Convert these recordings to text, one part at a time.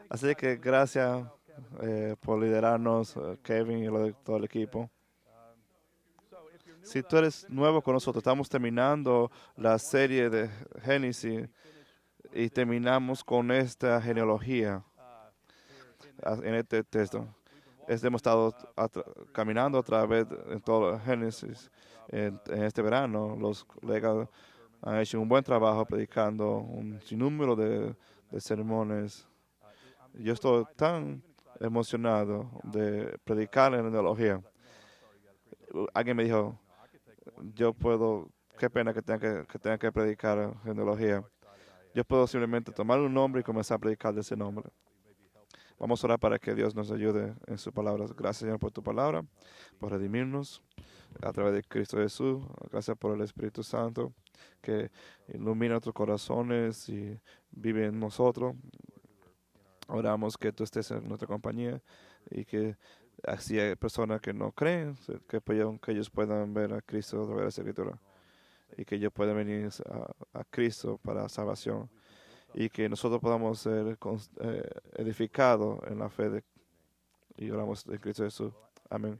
Así que gracias por liderarnos, Kevin y todo el equipo. Si tú eres nuevo con nosotros, estamos terminando la serie de Génesis y terminamos con esta genealogía en este texto. Hemos estado caminando a través de todo Génesis en este verano. Los colegas han hecho un buen trabajo predicando un sinnúmero de sermones. Yo estoy tan emocionado de predicar en la teología. Alguien me dijo, yo puedo, qué pena que tenga que predicar en genealogía. Yo puedo simplemente tomar un nombre y comenzar a predicar de ese nombre. Vamos a orar para que Dios nos ayude en sus palabras. Gracias, Señor, por tu palabra, por redimirnos a través de Cristo Jesús. Gracias por el Espíritu Santo que ilumina nuestros corazones y vive en nosotros. Oramos que tú estés en nuestra compañía y que así hay personas que no creen, que ellos puedan ver a Cristo a través de la Escritura y que ellos puedan venir a Cristo para salvación y que nosotros podamos ser edificados en la fe y oramos en Cristo Jesús. Amén.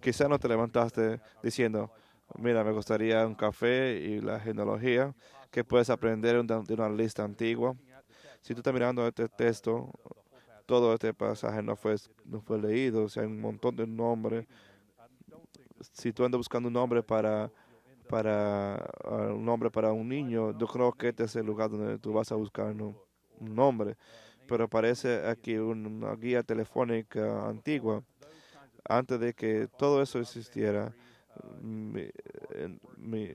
Quizá no te levantaste diciendo, mira, me gustaría un café y la genealogía que puedes aprender de una lista antigua. Si tú estás mirando este texto, todo este pasaje no fue leído, o sea, hay un montón de nombres. Si tú andas buscando un nombre para un niño, yo creo que este es el lugar donde tú vas a buscar un nombre. Pero aparece aquí una guía telefónica antigua. Antes de que todo eso existiera, mi, mi,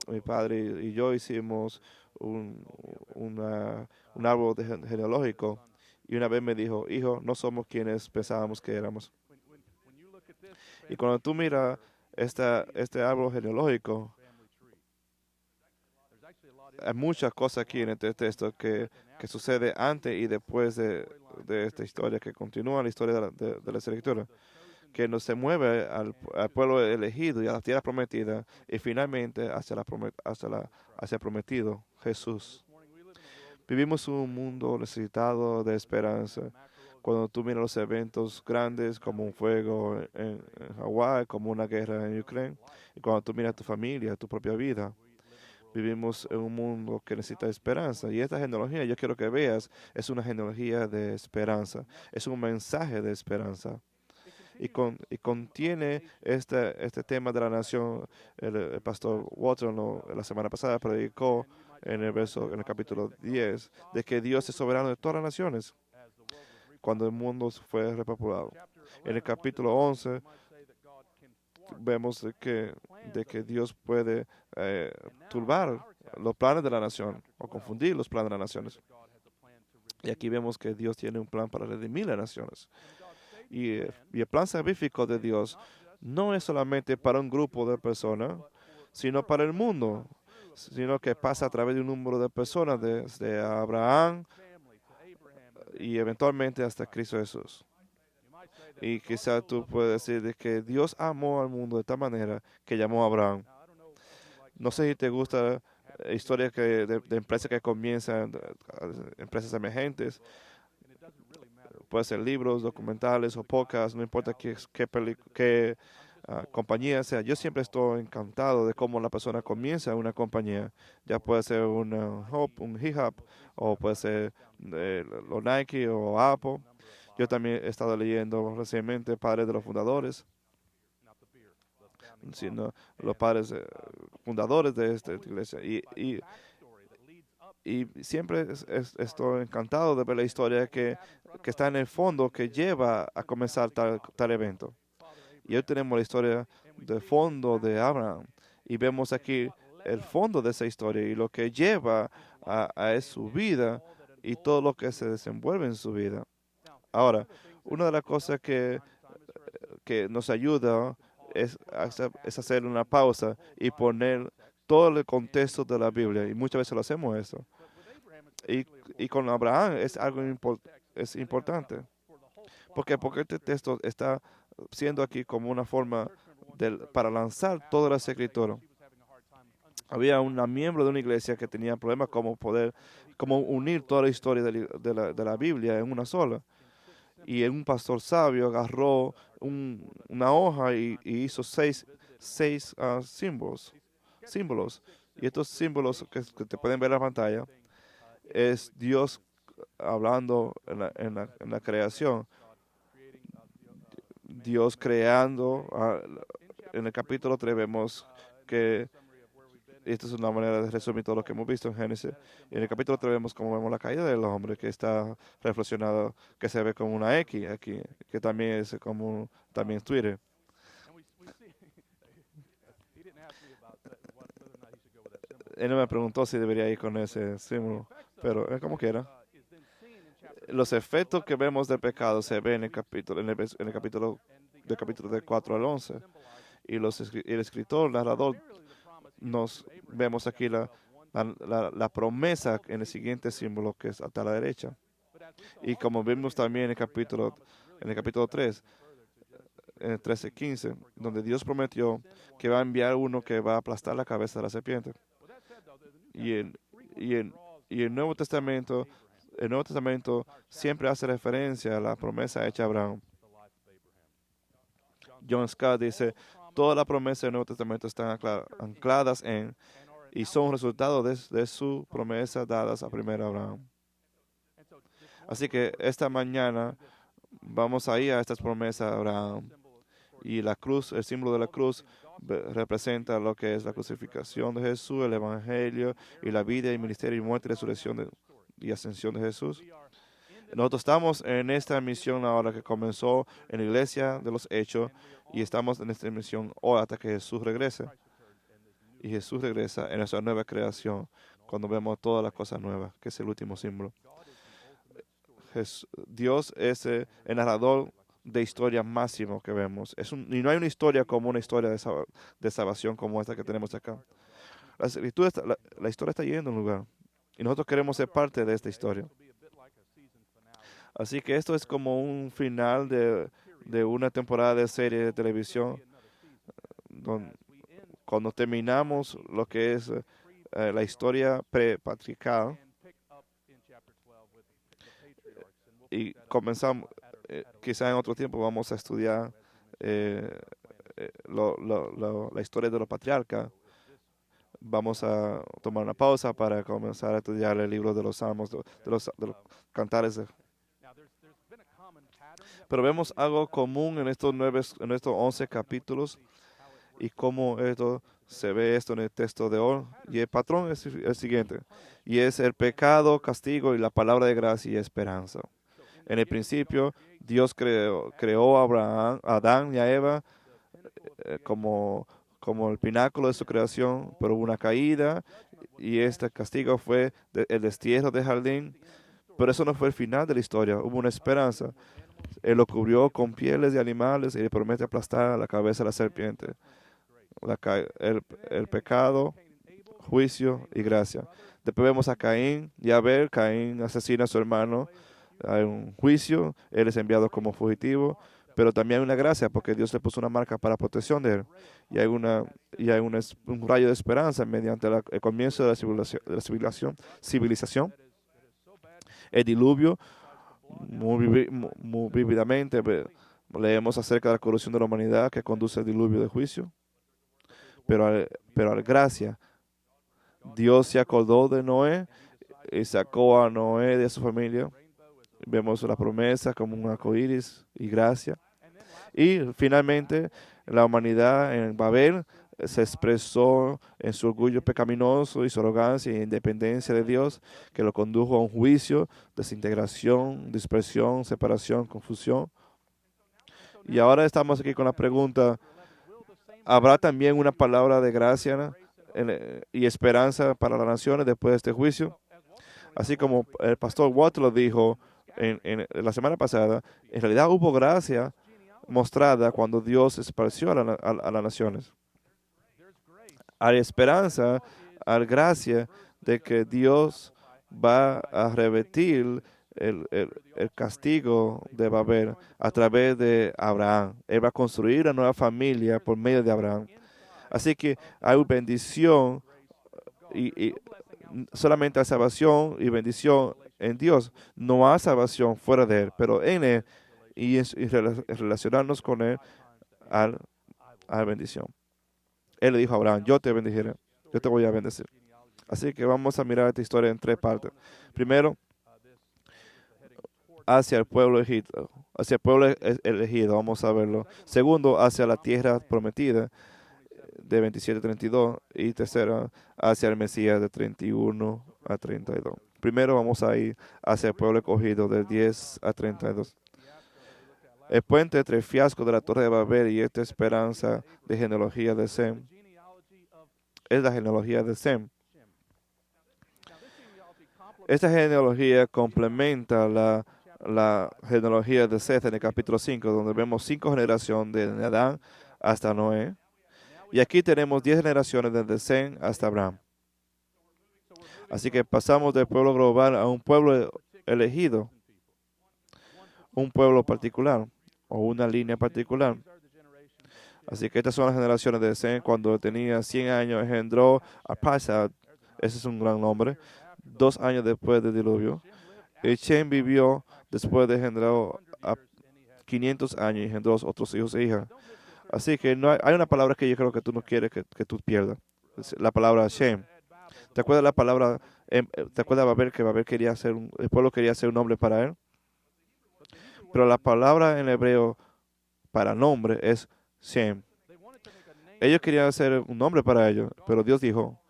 mi padre y yo hicimos un, un árbol genealógico y una vez me dijo, hijo, no somos quienes pensábamos que éramos. Y cuando tú miras este árbol genealógico, hay muchas cosas aquí en este texto que sucede antes y después de esta historia, que continúa la historia de la escritura, que nos se mueve al pueblo elegido y a la tierra prometida y finalmente hacia el prometido, Jesús. Vivimos un mundo necesitado de esperanza. Cuando tú miras los eventos grandes como un fuego en Hawái, como una guerra en Ucrania, y cuando tú miras tu familia, tu propia vida, vivimos en un mundo que necesita esperanza. Y esta genealogía, yo quiero que veas, es una genealogía de esperanza. Es un mensaje de esperanza. Y contiene este tema de la nación. El pastor Watson la semana pasada predicó en el capítulo 10 de que Dios es soberano de todas las naciones cuando el mundo fue repopulado. En el capítulo 11 vemos de que Dios puede turbar los planes de la nación o confundir los planes de las naciones. Y aquí vemos que Dios tiene un plan para redimir las naciones. Y el plan salvífico de Dios no es solamente para un grupo de personas, sino para el mundo, sino que pasa a través de un número de personas, desde Abraham y eventualmente hasta Cristo Jesús. Y quizá tú puedes decir de que Dios amó al mundo de tal manera que llamó a Abraham. No sé si te gusta historias de empresas que comienzan, empresas emergentes. Puede ser libros, documentales o podcasts, no importa qué compañía sea. Yo siempre estoy encantado de cómo la persona comienza una compañía. Ya puede ser un hip-hop o puede ser los Nike o Apple. Yo también he estado leyendo recientemente Padres de los Fundadores, sino los padres fundadores de esta iglesia. Y siempre estoy encantado de ver la historia que está en el fondo que lleva a comenzar tal evento. Y hoy tenemos la historia de fondo de Abraham. Y vemos aquí el fondo de esa historia y lo que lleva a su vida y todo lo que se desenvuelve en su vida. Ahora, una de las cosas que nos ayuda es hacer una pausa y poner todo el contexto de la Biblia. Y muchas veces lo hacemos eso. Y, y con Abraham es algo es importante. ¿Por qué? Porque este texto está siendo aquí como una forma para lanzar todas las escrituras. Había una miembro de una iglesia que tenía problemas como poder como unir toda la historia de la Biblia en una sola. Y un pastor sabio agarró una hoja y hizo seis símbolos. Y estos símbolos que te pueden ver en la pantalla es Dios hablando en la creación. Dios creando. En el capítulo 3 vemos que esta es una manera de resumir todo lo que hemos visto en Génesis. Y en el capítulo 3 vemos cómo vemos la caída del hombre, que está reflexionado, que se ve como una X aquí, que también es como también Twitter. Él no me preguntó si debería ir con ese símbolo, pero como quiera. Los efectos que vemos del pecado se ven en el capítulo, en el capítulo de 4 al 11. Y el escritor, el narrador, nos vemos aquí la promesa en el siguiente símbolo que es hasta la derecha. Y como vimos también en el capítulo 3, en el 13:15, donde Dios prometió que va a enviar uno que va a aplastar la cabeza de la serpiente. Y el Nuevo Testamento, siempre hace referencia a la promesa hecha a Abraham. John Scott dice, todas las promesas del Nuevo Testamento están ancladas en y son resultado de su promesa dadas a primero Abraham. Así que esta mañana vamos a ir a estas promesas de Abraham. Y la cruz, el símbolo de la cruz, representa lo que es la crucificación de Jesús, el evangelio y la vida y ministerio y muerte y resurrección y ascensión de Jesús. Nosotros estamos en esta misión ahora que comenzó en la iglesia de los Hechos y estamos en esta misión hoy hasta que Jesús regrese. Y Jesús regresa en esa nueva creación cuando vemos todas las cosas nuevas, que es el último símbolo. Dios es el narrador de historia máximo que vemos. Y no hay una historia como una historia de salvación como esta que tenemos acá. La historia está yendo a un lugar y nosotros queremos ser parte de esta historia. Así que esto es como un final de una temporada de serie de televisión cuando terminamos lo que es la historia prepatriarcal y comenzamos, quizá en otro tiempo vamos a estudiar la historia de los patriarcas. Vamos a tomar una pausa para comenzar a estudiar el libro de los salmos, de los cantares. Pero vemos algo común en estos 11 capítulos y cómo esto se ve esto en el texto de hoy. Y el patrón es el siguiente, y es el pecado, castigo y la palabra de gracia y esperanza. En el principio, Dios creó a Abraham, a Adán y a Eva como el pináculo de su creación, pero hubo una caída y este castigo fue el destierro del jardín. Pero eso no fue el final de la historia, hubo una esperanza. Él lo cubrió con pieles de animales y le promete aplastar la cabeza de la serpiente. El pecado, juicio y gracia. Después vemos a Caín y Abel. Caín asesina a su hermano. Hay un juicio, él es enviado como fugitivo, pero también hay una gracia porque Dios le puso una marca para protección de él. Y hay un rayo de esperanza mediante el comienzo de la civilización. El diluvio, muy vívidamente leemos acerca de la corrupción de la humanidad que conduce al diluvio de juicio. Pero al gracia, Dios se acordó de Noé y sacó a Noé de su familia. Vemos la promesa como un arcoíris y gracia. Y finalmente, la humanidad en Babel se expresó en su orgullo pecaminoso y su arrogancia e independencia de Dios, que lo condujo a un juicio, desintegración, dispersión, separación, confusión. Y ahora estamos aquí con la pregunta, ¿habrá también una palabra de gracia y esperanza para las naciones después de este juicio? Así como el pastor Watt lo dijo en la semana pasada, en realidad hubo gracia mostrada cuando Dios esparció a las naciones. Hay esperanza, hay gracia de que Dios va a revertir el castigo de Babel a través de Abraham. Él va a construir una nueva familia por medio de Abraham. Así que hay bendición y solamente hay salvación y bendición en Dios. No hay salvación fuera de Él, pero en Él en relacionarnos con Él al, a la bendición. Él le dijo a Abraham, yo te bendeciré, yo te voy a bendecir. Así que vamos a mirar esta historia en tres partes. Primero, hacia el pueblo egipto, hacia el pueblo elegido, vamos a verlo. Segundo, hacia la tierra prometida de 27 a 32. Y tercero, hacia el Mesías de 31 a 32. Primero vamos a ir hacia el pueblo escogido del 10 a 32. El puente entre el fiasco de la Torre de Babel y esta esperanza de genealogía de Sem es la genealogía de Sem. Esta genealogía complementa la genealogía de Seth en el capítulo 5, donde vemos 5 generaciones de Adán hasta Noé. Y aquí tenemos 10 generaciones desde Sem hasta Abraham. Así que pasamos del pueblo global a un pueblo elegido, un pueblo particular o una línea particular. Así que estas son las generaciones de Sem. Cuando tenía 100 años engendró a Pasad, ese es un gran nombre, 2 años después del diluvio. Y Shem vivió después de engendrar a 500 años y engendró otros hijos e hijas. Así que no hay una palabra que yo creo que tú no quieres que tú pierdas. Es la palabra Shem. ¿Te acuerdas la palabra? ¿Te acuerdas Babel que Babel quería hacer el pueblo quería hacer un nombre para él? Pero la palabra en hebreo para nombre es Shem. Ellos querían hacer un nombre para ellos, pero Dios dijo,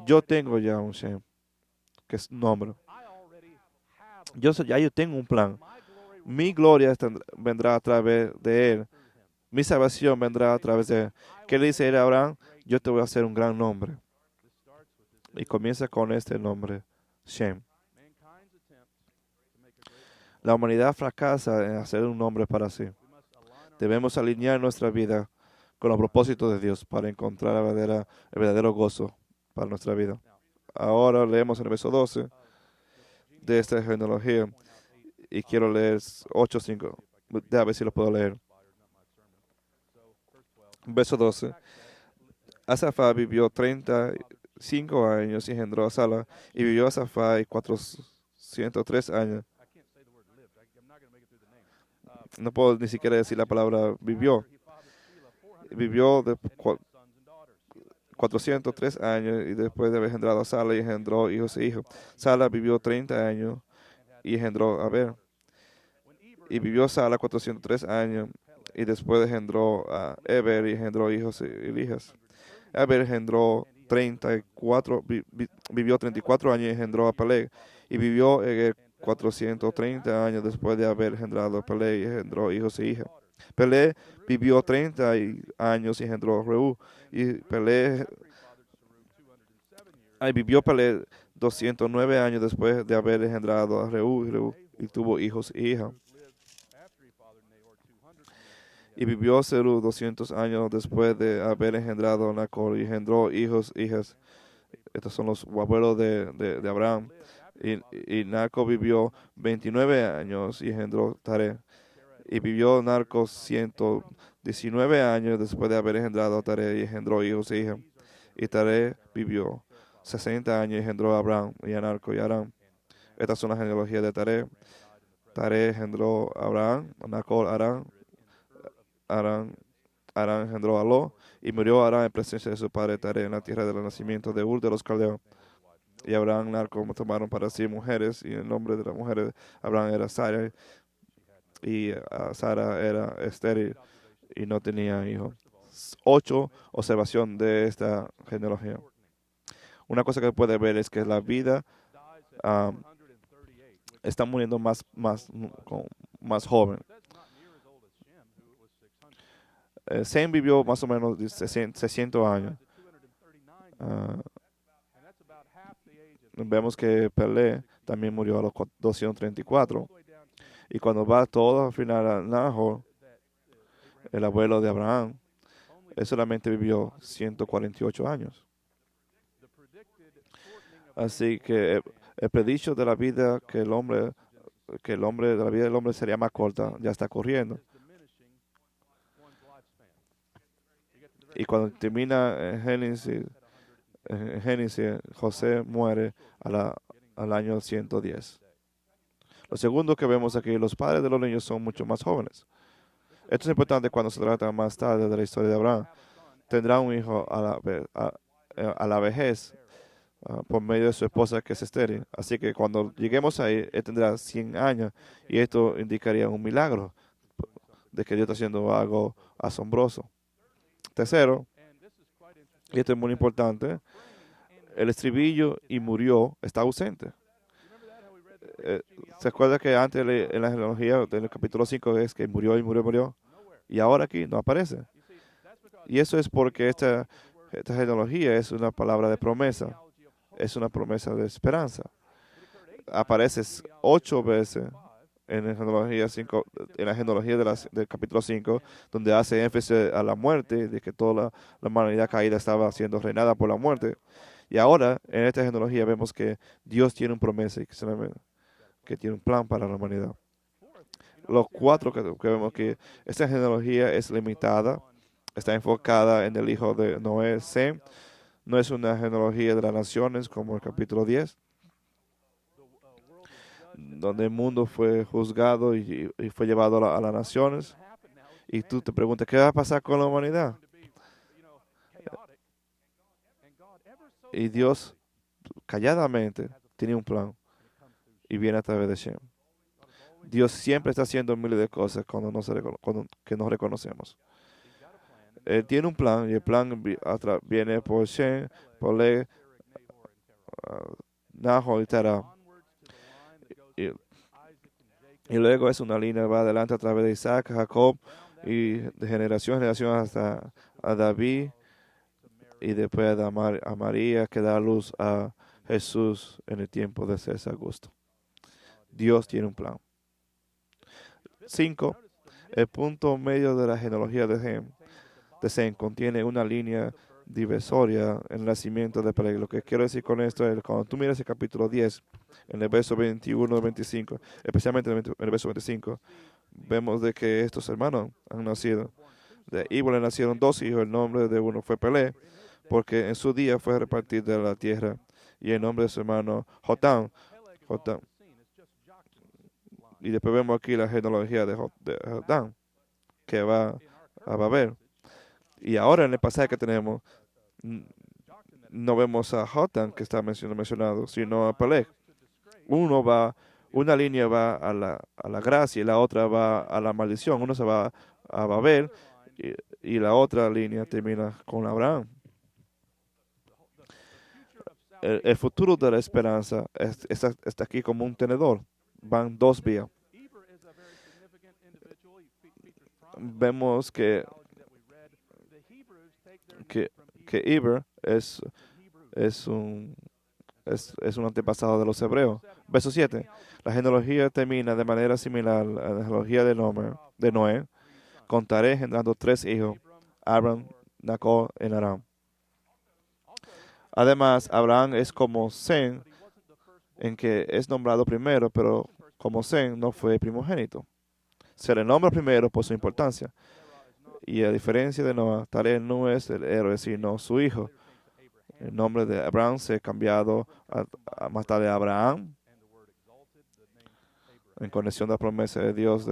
yo tengo ya un Shem, que es un nombre. Ya yo tengo un plan. Mi gloria vendrá a través de él. Mi salvación vendrá a través de él. ¿Qué le dice él a Abraham? Yo te voy a hacer un gran nombre. Y comienza con este nombre, Shem. La humanidad fracasa en hacer un nombre para sí. Debemos alinear nuestra vida con los propósitos de Dios para encontrar el verdadero gozo para nuestra vida. Ahora leemos el verso 12 de esta genealogía y quiero leer 8:5. Déjame ver si lo puedo leer. Verso 12. Asafá vivió 35 años y engendró a Sala, y vivió Asafá 403 años. No puedo ni siquiera decir la palabra vivió. Vivió de 403 años y después de haber engendrado a Sala y engendró hijos e hijas. Sala vivió 30 años y engendró a Abel. Y vivió Sala 403 años y después engendró a Eber y engendró hijos y hijas. Eber engendró 34, vivió 34 años y engendró a Peleg. Y vivió 430 años después de haber engendrado a Peleg y engendró hijos e hijas. Peleg vivió 30 años y engendró a Reú. Y vivió Peleg 209 años después de haber engendrado a Reú y tuvo hijos e hijas. Y vivió Serú 200 años después de haber engendrado a Nacor y engendró hijos e hijas. Estos son los abuelos de Abraham. Y Nacor vivió 29 años y engendró Taré. Y vivió Nacor 119 años después de haber engendrado a Taré y engendró hijos e hijas. Y Taré vivió 60 años y engendró a Abraham y a Nacor y a Aram. Estas son las genealogías de Taré. Taré engendró a Abraham, a Nacor, a Aram. Arán engendró a Ló, y murió Arán en presencia de su padre Taré en la tierra del nacimiento de Ur de los Caldeos. Y Abraham y Nacor tomaron para sí mujeres, y el nombre de la mujer de Abraham era Sara, y Sara era estéril y no tenía hijo. 8 observación de esta genealogía. Una cosa que puede ver es que la vida está muriendo más joven. Sem vivió más o menos 600 años. Vemos que Pelé también murió a los 234. Y cuando va todo al final a Nahor, el abuelo de Abraham, él solamente vivió 148 años. Así que el predicho de la vida de la vida del hombre sería más corta, ya está corriendo. Y cuando termina Génesis En Génesis, José muere al año 110. Lo segundo que vemos aquí, los padres de los niños son mucho más jóvenes. Esto es importante cuando se trata más tarde de la historia de Abraham. Tendrá un hijo a la vejez por medio de su esposa que es estéril. Así que cuando lleguemos ahí, él tendrá 100 años y esto indicaría un milagro de que Dios está haciendo algo asombroso. Tercero, y esto es muy importante, el estribillo "y murió" está ausente. ¿Se acuerda que antes en la genealogía del capítulo 5 es que murió y murió, murió? Y ahora aquí no aparece. Y eso es porque esta genealogía es una palabra de promesa, es una promesa de esperanza. Aparece 8 veces en la genealogía 5, en la genealogía del capítulo 5, donde hace énfasis a la muerte, de que toda la humanidad caída estaba siendo reinada por la muerte. Y ahora, en esta genealogía, vemos que Dios tiene una promesa y que tiene un plan para la humanidad. Los 4 que vemos que esta genealogía es limitada, está enfocada en el hijo de Noé, Sem. No es una genealogía de las naciones como el capítulo 10, donde el mundo fue juzgado y fue llevado a las naciones. Y tú te preguntas, ¿qué va a pasar con la humanidad? Y Dios calladamente tiene un plan y viene a través de Shem. Dios siempre está haciendo miles de cosas que no reconocemos. Él tiene un plan y el plan viene por Shem, por Le, Nahor y Terah. Y, y luego es una línea que va adelante a través de Isaac, Jacob y de generación en generación hasta a David y después a María que da luz a Jesús en el tiempo de César Augusto. Dios tiene un plan. 5. El punto medio de la genealogía de Sem contiene una línea divisoria en el nacimiento de Peleg. Lo que quiero decir con esto es cuando tú miras el capítulo 10, en el verso 21 25, especialmente en el verso 25, vemos de que estos hermanos han nacido. De Ibo le nacieron 2 hijos, el nombre de uno fue Pelé, porque en su día fue repartir de la tierra, y el nombre de su hermano Jotam. Y después vemos aquí la genealogía de Jotam, que va a Babel. Y ahora en el pasaje que tenemos, no vemos a Jotam que está mencionado, sino a Peleg. Una línea va a la gracia y la otra va a la maldición. Uno se va a Babel y la otra línea termina con Abraham. El futuro de la esperanza está aquí como un tenedor. Van 2 vías. Vemos que Eber es un antepasado de los hebreos. Verso 7. La genealogía termina de manera similar a la genealogía de Noé. Contaré engendrando 3 hijos, Abraham, Nacor y Aram. Además, Abraham es como Sem, en que es nombrado primero, pero como Sem no fue primogénito. Se le nombra primero por su importancia. Y a diferencia de Noah, Taré no es el héroe, sino su hijo. El nombre de Abraham se ha cambiado más tarde a Abraham, en conexión a la promesa de Dios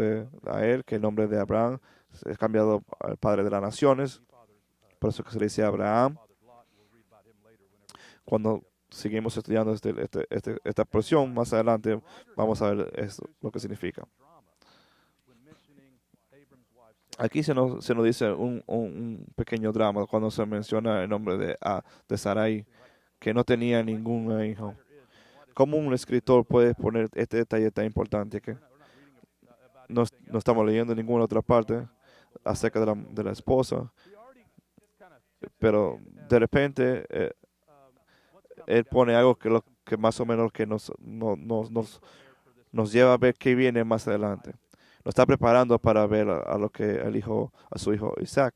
a él, que el nombre de Abraham se ha cambiado al padre de las naciones. Por eso que se le dice Abraham. Cuando seguimos estudiando esta porción, más adelante vamos a ver lo que significa. Aquí se nos dice un pequeño drama cuando se menciona el nombre de Sarai, que no tenía ningún hijo. ¿Cómo un escritor puede poner este detalle tan importante que no estamos leyendo en ninguna otra parte acerca de la esposa? Pero de repente él pone algo que más o menos que nos lleva a ver qué viene más adelante. Nos está preparando para ver a su hijo Isaac,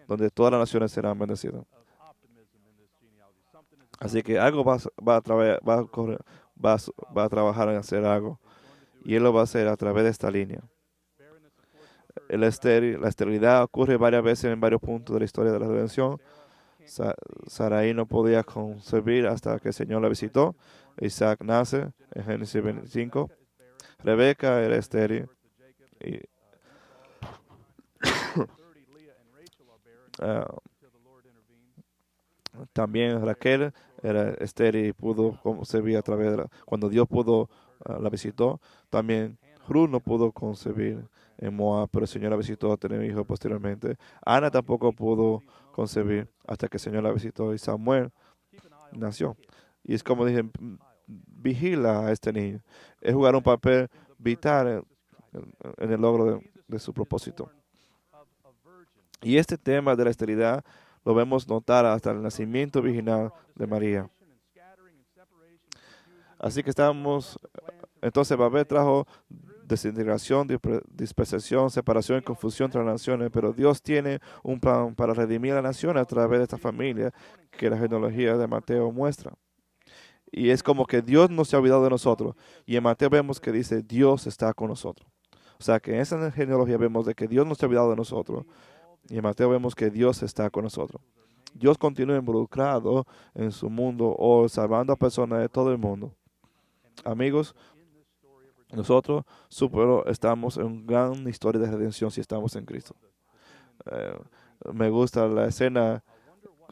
donde todas las naciones serán bendecidas. Así que algo va a trabajar en hacer algo, y él lo va a hacer a través de esta línea. La esterilidad ocurre varias veces en varios puntos de la historia de la redención. Sarai no podía concebir hasta que el Señor la visitó. Isaac nace en Génesis 25. Rebeca era estéril. Y, ah, también Raquel era estéril y pudo concebir a través de cuando Dios la visitó. También Ruth no pudo concebir en Moab, pero el Señor la visitó a tener hijos posteriormente. Ana tampoco pudo concebir hasta que el Señor la visitó y Samuel nació. Y es como dije, vigila a este niño. Es jugar un papel vital en el logro de su propósito. Y este tema de la esterilidad lo vemos notar hasta el nacimiento virginal de María. Así que entonces Babel trajo desintegración, dispersión, separación y confusión entre las naciones, pero Dios tiene un plan para redimir a la nación a través de esta familia que la genealogía de Mateo muestra. Y es como que Dios no se ha olvidado de nosotros. Y en Mateo vemos que dice, Dios está con nosotros. O sea que en esa genealogía vemos de que Dios no se ha olvidado de nosotros. Y en Mateo vemos que Dios está con nosotros. Dios continúa involucrado en su mundo o salvando a personas de todo el mundo. Amigos, nosotros, su pueblo, estamos en una gran historia de redención si estamos en Cristo. Me gusta la escena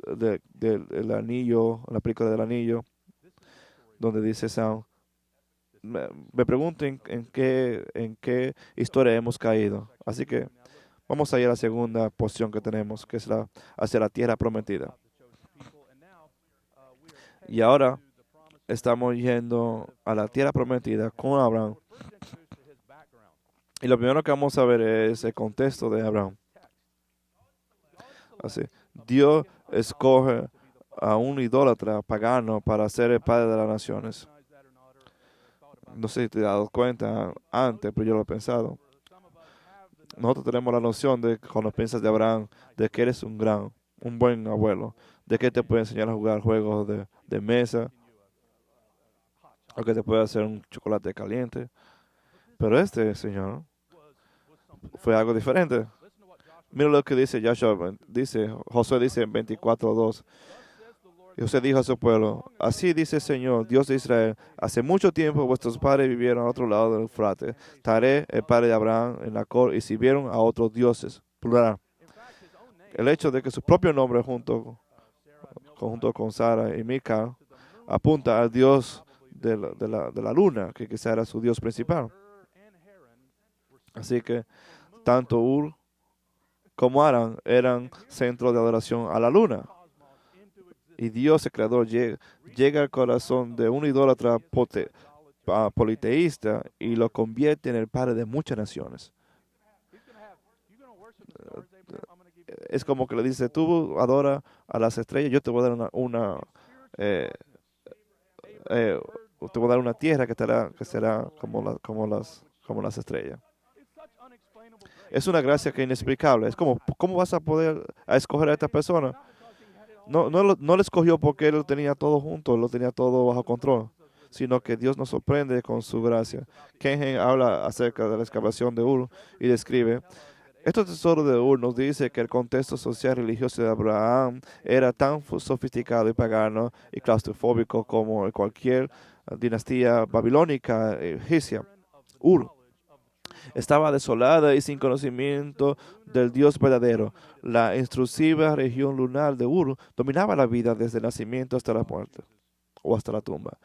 del anillo, la película del anillo, donde dice Sam, me pregunto en qué historia hemos caído. Así que vamos a ir a la segunda porción que tenemos, que es hacia la tierra prometida. Y ahora estamos yendo a la tierra prometida con Abraham. Y lo primero que vamos a ver es el contexto de Abraham. Así, Dios escoge a un idólatra pagano para ser el padre de las naciones. No sé si te has dado cuenta antes, pero yo lo he pensado. Nosotros tenemos la noción de, cuando piensas de Abraham, de que eres un buen abuelo, de que te puede enseñar a jugar juegos de mesa, o que te puede hacer un chocolate caliente. Pero este señor fue algo diferente. Mira lo que dice Josué dice en 24:2. Y José dijo a su pueblo, así dice el Señor, Dios de Israel, hace mucho tiempo vuestros padres vivieron al otro lado del Eufrates. Taré, el padre de Abraham, en Nacor, y sirvieron a otros dioses. Plural. El hecho de que su propio nombre junto con Sara y Mica apunta al Dios de la luna, que quizá era su Dios principal. Así que tanto Ur como Aram eran centro de adoración a la luna. Y Dios, el Creador, llega al corazón de un idólatra politeísta y lo convierte en el padre de muchas naciones. Es como que le dice, tú adora a las estrellas, yo te voy a dar te voy a dar una tierra que será como las estrellas. Es una gracia que es inexplicable. Es como, ¿cómo vas a poder escoger a esta persona? No lo escogió porque él lo tenía todo junto, lo tenía todo bajo control, sino que Dios nos sorprende con su gracia. Kengen habla acerca de la excavación de Ur y describe, este tesoro de Ur nos dice que el contexto social y religioso de Abraham era tan sofisticado y pagano y claustrofóbico como cualquier dinastía babilónica egipcia. Ur estaba desolada y sin conocimiento del Dios verdadero. La intrusiva región lunar de Ur dominaba la vida desde el nacimiento hasta la muerte o hasta la tumba.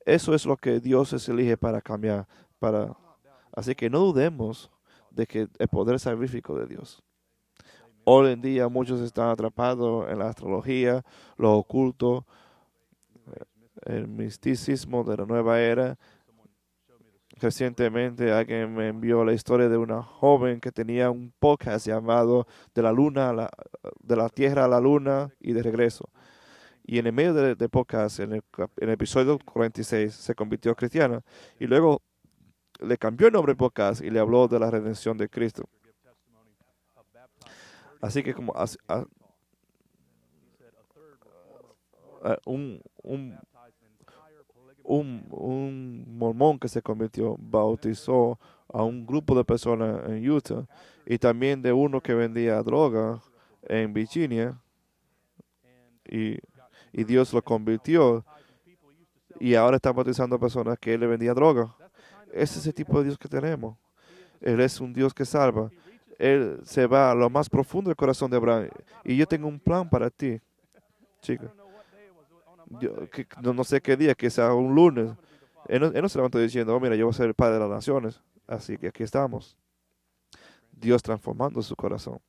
Eso es lo que Dios elige para cambiar. Así que no dudemos de que el poder salvífico de Dios. Hoy en día muchos están atrapados en la astrología, lo oculto, el misticismo de la nueva era. Recientemente alguien me envió la historia de una joven que tenía un podcast llamado De la Tierra a la Luna y de regreso. Y en el medio del podcast, en el episodio 46, se convirtió cristiana. Y luego le cambió el nombre del podcast y le habló de la redención de Cristo. Así que como un mormón que se convirtió, bautizó a un grupo de personas en Utah y también de uno que vendía droga en Virginia. y, y Dios lo convirtió y ahora está bautizando a personas que él le vendía droga. Ese es el tipo de Dios que tenemos. Él es un Dios que salva. Él se va a lo más profundo del corazón de Abraham. Y yo tengo un plan para ti, chica. No sé qué día, que sea un lunes. Él no se levantó diciendo, oh, mira, yo voy a ser el padre de las naciones. Así que aquí estamos. Dios transformando su corazón.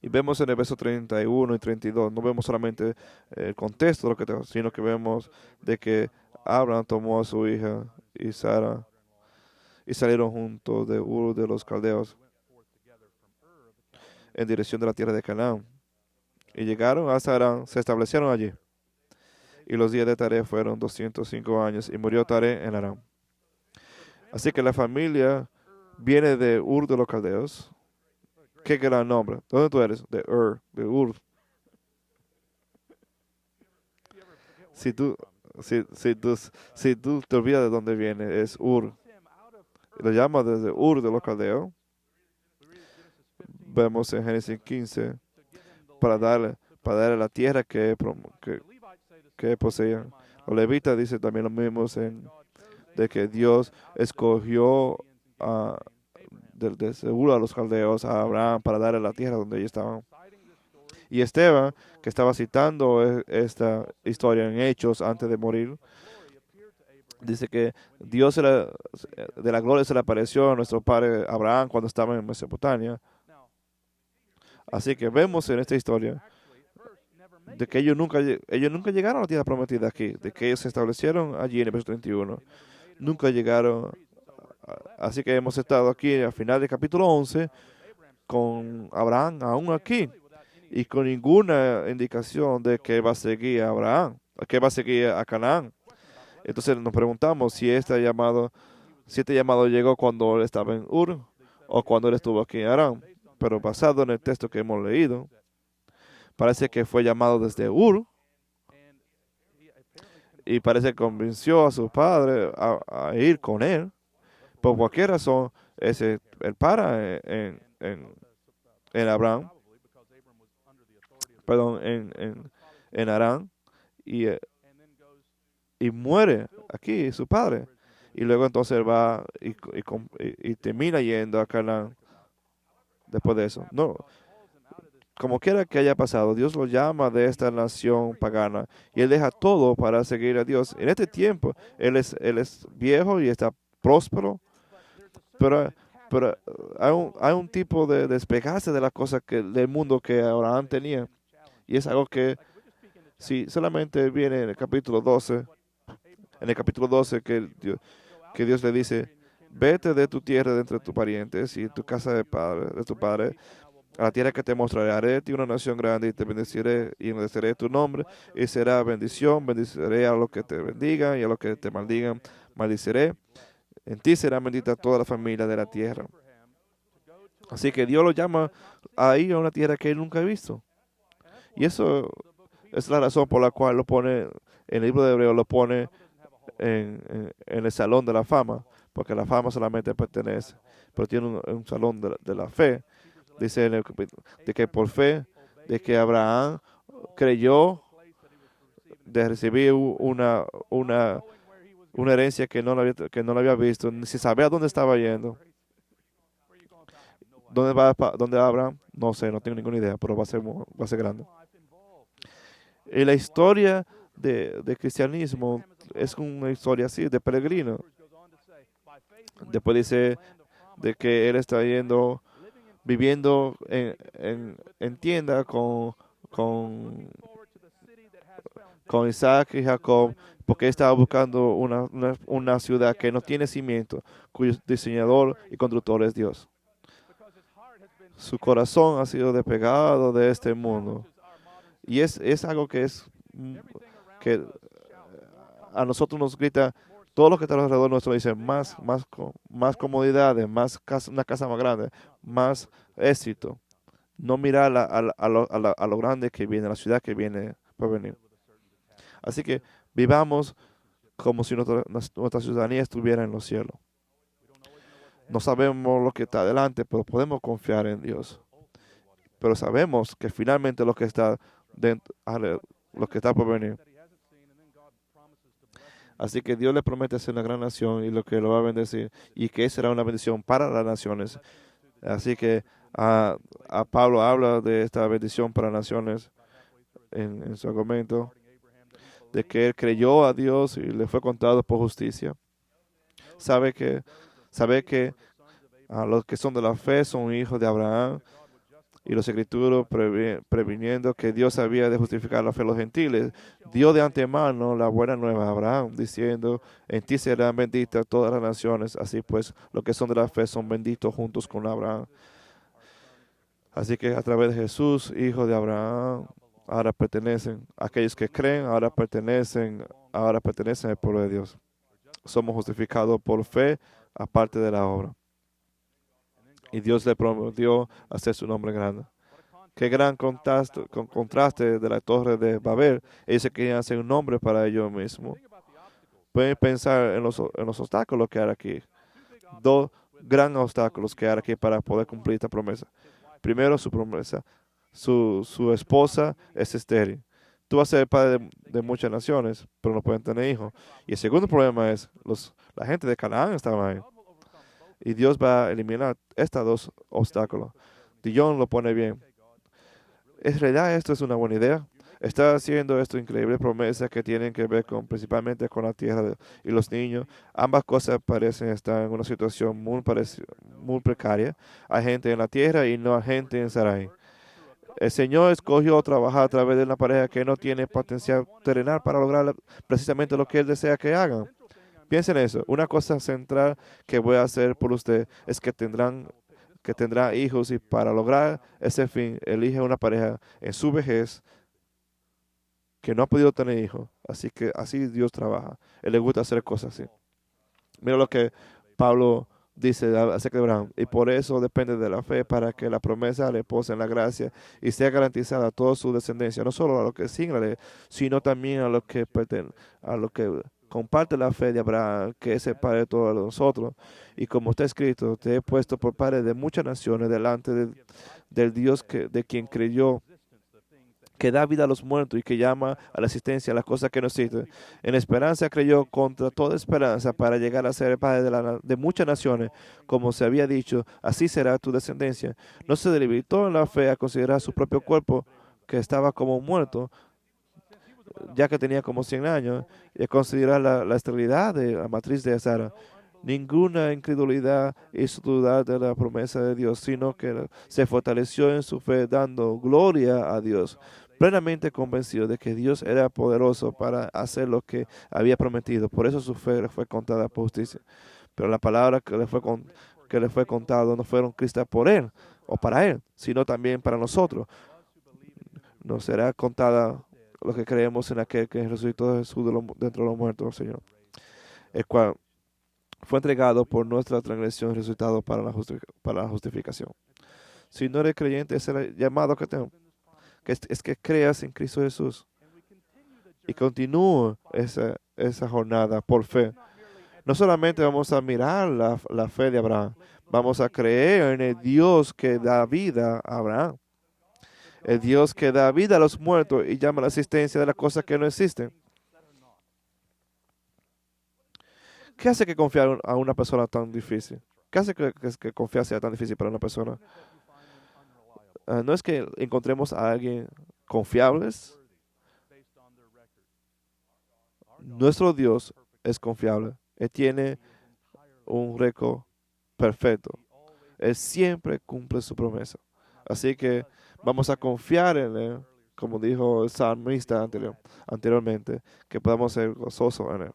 Y vemos en el verso 31 y 32, no vemos solamente el contexto de lo que tenemos, sino que vemos de que Abraham tomó a su hija y Sara y salieron juntos de Ur de los Caldeos en dirección de la tierra de Canaán. Y llegaron hasta Harán, se establecieron allí. Y los días de Taré fueron 205 años y murió Taré en Harán. Así que la familia viene de Ur de los Caldeos. Qué gran nombre. ¿Dónde tú eres? De Ur. Si tú, si tú te olvidas de dónde viene, es Ur. Lo llama desde Ur de los Caldeos. Vemos en Génesis 15 para darle la tierra que poseían. Los levitas dice también lo mismo de que Dios escogió de seguro a los caldeos, a Abraham, para darle la tierra donde ellos estaban. Y Esteban, que estaba citando esta historia en Hechos antes de morir, dice que Dios de la gloria se le apareció a nuestro padre Abraham cuando estaba en Mesopotamia. Así que vemos en esta historia de que ellos nunca llegaron a la tierra prometida aquí, de que ellos se establecieron allí en el verso 31. Nunca llegaron. Así que hemos estado aquí al final del capítulo 11 con Abraham aún aquí y con ninguna indicación de que va a seguir a Abraham, que va a seguir a Canaán. Entonces nos preguntamos si este llamado llegó cuando él estaba en Ur o cuando él estuvo aquí en Harán. Pero basado en el texto que hemos leído, parece que fue llamado desde Ur y parece que convenció a su padre a ir con él. Por cualquier razón, él para en Abraham, perdón, en Harán y muere aquí su padre. Y luego entonces él va y termina yendo a Canaán después de eso. No, como quiera que haya pasado, Dios lo llama de esta nación pagana y él deja todo para seguir a Dios. En este tiempo, él es viejo y está próspero, pero hay un tipo de despegarse de las cosas del mundo que Abraham tenía. Y es algo que, si solamente viene en el capítulo 12 que Dios le dice, vete de tu tierra, de entre tus parientes y tu casa de tu padre, a la tierra que te mostraré. Haré de ti una nación grande y te bendeciré y engrandeceré tu nombre y será bendición. Bendeciré a los que te bendigan y a los que te maldigan, maldiciré. En ti será bendita toda la familia de la tierra. Así que Dios lo llama a ir a una tierra que él nunca ha visto. Y eso es la razón por la cual lo pone, en el libro de Hebreo lo pone en el salón de la fama, porque la fama solamente pertenece, pero tiene un salón de la fe. Dice en el capítulo, de que por fe, de que Abraham creyó de recibir una herencia que no la había visto, ni si sabía dónde estaba yendo. ¿Dónde va Abraham? No sé, no tengo ninguna idea, pero va a ser grande. Y la historia de cristianismo es una historia así, de peregrino. Después dice de que él está viviendo en tienda con Isaac y Jacob, porque estaba buscando una ciudad que no tiene cimiento, cuyo diseñador y constructor es Dios. Su corazón ha sido despegado de este mundo. Y es algo que a nosotros nos grita, todo lo que está alrededor nuestro dice, más comodidades, una casa más grande, más éxito. No mirar a lo grande que viene, a la ciudad que viene por venir. Así que vivamos como si nuestra ciudadanía estuviera en los cielos. No sabemos lo que está adelante, pero podemos confiar en Dios. pero sabemos que finalmente lo que está por venir. Así que Dios le promete ser una gran nación y lo que lo va a bendecir y que será una bendición para las naciones. Así que a Pablo habla de esta bendición para naciones en su argumento, de que él creyó a Dios y le fue contado por justicia. Sabe que, sabe que a los que son de la fe son hijos de Abraham y los escrituros previniendo que Dios había de justificar la fe de los gentiles, dio de antemano la buena nueva a Abraham, diciendo, en ti serán benditas todas las naciones. Así pues, los que son de la fe son benditos juntos con Abraham. Así que a través de Jesús, hijo de Abraham, ahora pertenecen, aquellos que creen, ahora pertenecen al pueblo de Dios. Somos justificados por fe, aparte de la obra. Y Dios le prometió hacer su nombre grande. Qué gran contraste de la torre de Babel. Ellos querían hacer un nombre para ellos mismos. Pueden pensar en los obstáculos que hay aquí. Dos grandes obstáculos que hay aquí para poder cumplir esta promesa. Primero, su promesa. Su esposa es estéril. Tú vas a ser padre de muchas naciones, pero no pueden tener hijos. Y el segundo problema es, la gente de Canaán estaba ahí. Y Dios va a eliminar estos dos obstáculos. Dion lo pone bien. ¿En realidad esto es una buena idea? Está haciendo esto increíble promesa que tienen que ver principalmente con la tierra y los niños. Ambas cosas parecen estar en una situación muy precaria. Hay gente en la tierra y no hay gente en Sarai. El Señor escogió trabajar a través de una pareja que no tiene potencial terrenal para lograr precisamente lo que Él desea que hagan. Piensen en eso. Una cosa central que voy a hacer por usted es que tendrá hijos y para lograr ese fin elige una pareja en su vejez que no ha podido tener hijos. Así que así Dios trabaja. Él le gusta hacer cosas así. Mira lo que Pablo dice acerca de Abraham. Y por eso depende de la fe para que la promesa le pose en la gracia y sea garantizada a toda su descendencia. No solo a los que siguen la ley, sino también a los que comparte la fe de Abraham, que es el padre de todos nosotros. Y como está escrito, te he puesto por padre de muchas naciones delante del Dios de quien creyó, que da vida a los muertos y que llama a la existencia las cosas que no existen. En esperanza creyó contra toda esperanza para llegar a ser el padre de muchas naciones, como se había dicho, así será tu descendencia. No se debilitó en la fe a considerar su propio cuerpo, que estaba como muerto, ya que tenía como 100 años, y a considerar la esterilidad de la matriz de Sara. Ninguna incredulidad hizo dudar de la promesa de Dios, sino que se fortaleció en su fe, dando gloria a Dios, plenamente convencido de que Dios era poderoso para hacer lo que había prometido. Por eso su fe le fue contada por justicia. Pero la palabra que le fue contado no fueron escritas por él o para él, sino también para nosotros. Nos será contada lo que creemos en aquel que resucitó a Jesús dentro de los muertos, Señor, el cual fue entregado por nuestra transgresión, resultado para la justificación. Si no eres creyente, ese es el llamado que tengo, que es que creas en Cristo Jesús y continúe esa jornada por fe. No solamente vamos a mirar la fe de Abraham, vamos a creer en el Dios que da vida a Abraham, el Dios que da vida a los muertos y llama a la existencia de las cosas que no existen. ¿Qué hace que confiar a una persona tan difícil? ¿Qué hace que confiar sea tan difícil para una persona? No es que encontremos a alguien confiables. Nuestro Dios es confiable. Él tiene un récord perfecto. Él siempre cumple su promesa. Así que vamos a confiar en Él, como dijo el salmista anteriormente, que podamos ser gozosos en Él,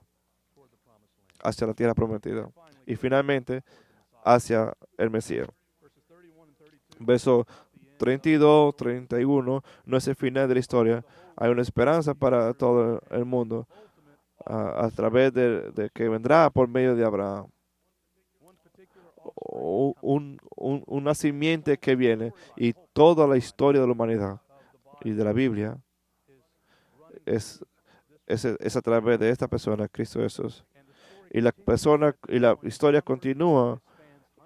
hacia la tierra prometida. Y finalmente, hacia el Mesías. Verso 32, 31, no es el final de la historia. Hay una esperanza para todo el mundo a través de que vendrá por medio de Abraham. Una simiente que viene y toda la historia de la humanidad y de la Biblia es a través de esta persona, Cristo Jesús. Y la persona y la historia continúa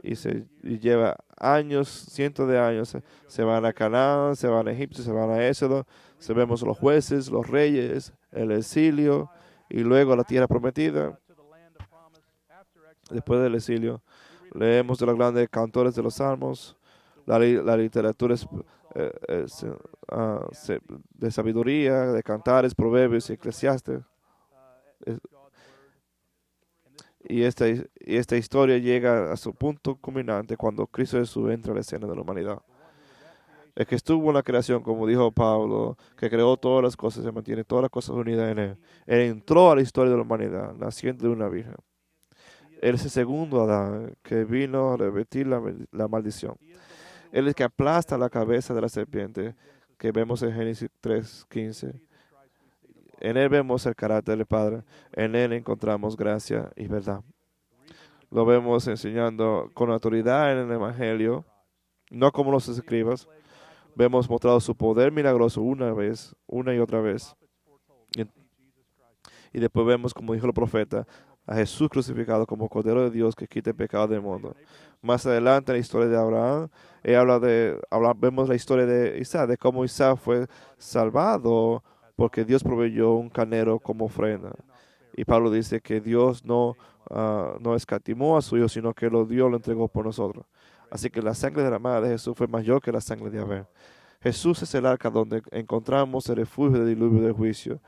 y lleva años, cientos de años. Se van a Canaán, se van a Egipto, se van a Éxodo, se vemos los jueces, los reyes, el exilio y luego la tierra prometida. Después del exilio, leemos de los grandes cantores de los salmos, la literatura de sabiduría, de cantares, proverbios y eclesiastes. Es- y esta historia llega a su punto culminante cuando Cristo Jesús entra a la escena de la humanidad. El que estuvo en la creación, como dijo Pablo, que creó todas las cosas, se mantiene todas las cosas unidas en él. Él entró a la historia de la humanidad, naciendo de una virgen. Él es el segundo Adán que vino a revertir la maldición. Él es el que aplasta la cabeza de la serpiente que vemos en Génesis 3:15. En él vemos el carácter del Padre. En él encontramos gracia y verdad. Lo vemos enseñando con autoridad en el Evangelio, no como los escribas. Vemos mostrado su poder milagroso una vez, una y otra vez. Y, y después vemos, como dijo el profeta, a Jesús crucificado como Cordero de Dios que quita el pecado del mundo. Más adelante en la historia de Abraham, vemos la historia de Isaac, de cómo Isaac fue salvado porque Dios proveyó un carnero como ofrenda. Y Pablo dice que Dios no escatimó a su hijo, sino que lo dio, lo entregó por nosotros. Así que la sangre derramada de Jesús fue mayor que la sangre de Abel. Jesús es el arca donde encontramos el refugio del diluvio de juicio,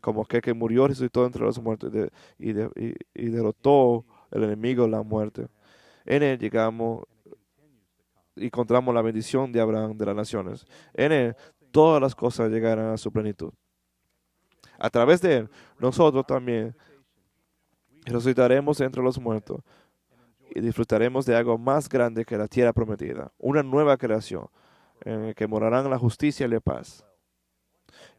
como aquel que murió y resucitó entre los muertos y derrotó el enemigo de la muerte. En él llegamos y encontramos la bendición de Abraham de las naciones. En él todas las cosas llegarán a su plenitud. A través de él, nosotros también resucitaremos entre los muertos y disfrutaremos de algo más grande que la tierra prometida, una nueva creación en la que morarán la justicia y la paz.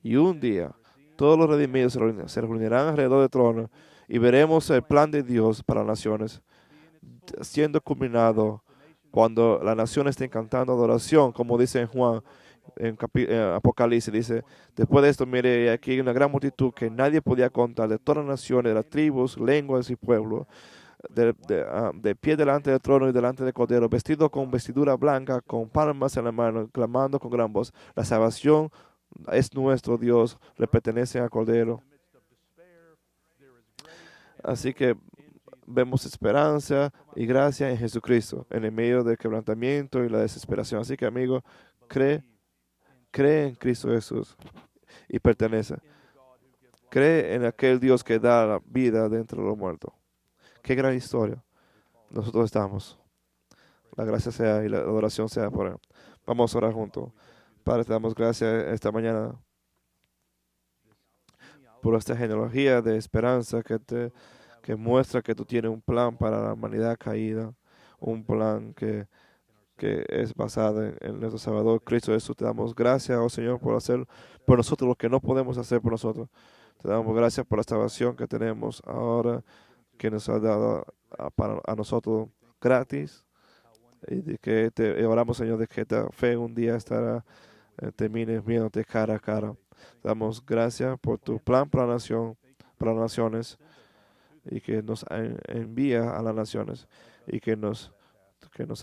Y un día, todos los redimidos se reunirán alrededor del trono y veremos el plan de Dios para las naciones siendo culminado cuando las naciones estén cantando adoración, como dice en Juan, en Apocalipsis, dice, después de esto, mire, aquí hay una gran multitud que nadie podía contar, de todas las naciones, de las tribus, lenguas y pueblos, de pie delante del trono y delante del Cordero, vestidos con vestidura blanca, con palmas en la mano, clamando con gran voz, la salvación es nuestro Dios, le pertenece al Cordero. Así que vemos esperanza y gracia en Jesucristo, en el medio del quebrantamiento y la desesperación. Así que, amigo, cree, cree en Cristo Jesús y pertenece. Cree en aquel Dios que da la vida dentro de los muertos. Qué gran historia. Nosotros estamos. La gracia sea y la adoración sea por Él. Vamos a orar juntos. Padre, te damos gracias esta mañana por esta genealogía de esperanza que muestra que tú tienes un plan para la humanidad caída, un plan que es basado en nuestro Salvador Cristo Jesús. Te damos gracias, oh Señor, por hacer por nosotros lo que no podemos hacer por nosotros. Te damos gracias por la salvación que tenemos ahora, que nos ha dado a nosotros gratis. Y de que te oramos, Señor, de que esta fe un día estará, termine viéndote cara a cara. Te damos gracias por tu plan para la nación, para las naciones, y que nos envía a las naciones y que nos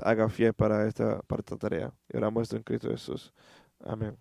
haga fiel para esta tarea. Y oramos esto en Cristo Jesús. Amén.